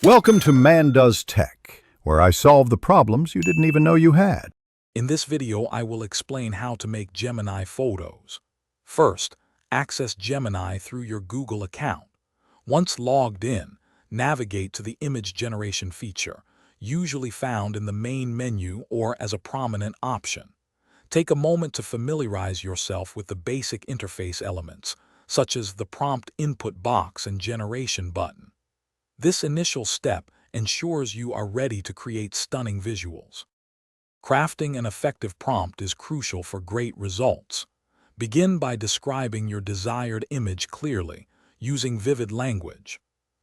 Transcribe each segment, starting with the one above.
Welcome to Man Does Tech, where I solve the problems you didn't even know you had. In this video, I will explain how to make Gemini photos. First, access Gemini through your Google account. Once logged in, navigate to the image generation feature, usually found in the main menu or as a prominent option. Take a moment to familiarize yourself with the basic interface elements, such as the prompt input box and generation button. This initial step ensures you are ready to create stunning visuals. Crafting an effective prompt is crucial for great results. Begin by describing your desired image clearly, using vivid language.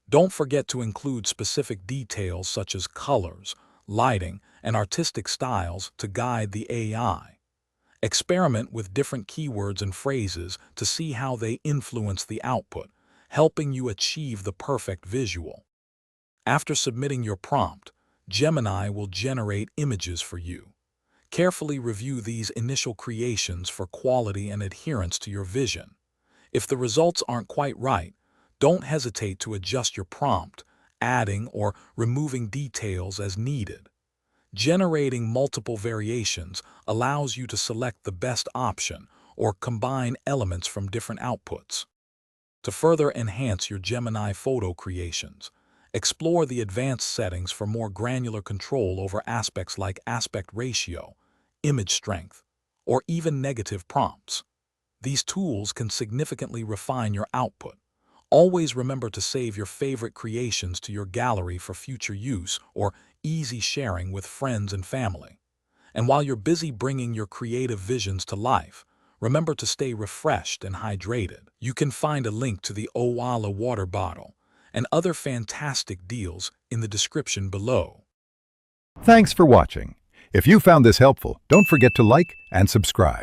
Don't forget to include specific details such as colors, lighting, and artistic styles to guide the AI. Experiment with different keywords and phrases to see how they influence the output, helping you achieve the perfect visual. After submitting your prompt, Gemini will generate images for you. Carefully review these initial creations for quality and adherence to your vision. If the results aren't quite right, don't hesitate to adjust your prompt, adding or removing details as needed. Generating multiple variations allows you to select the best option or combine elements from different outputs. To further enhance your Gemini photo creations, explore the advanced settings for more granular control over aspects like aspect ratio, image strength, or even negative prompts. These tools can significantly refine your output. Always remember to save your favorite creations to your gallery for future use or easy sharing with friends and family. And while you're busy bringing your creative visions to life, remember to stay refreshed and hydrated. You can find a link to the Owala water bottle and other fantastic deals in the description below. Thanks for watching. If you found this helpful, don't forget to like and subscribe.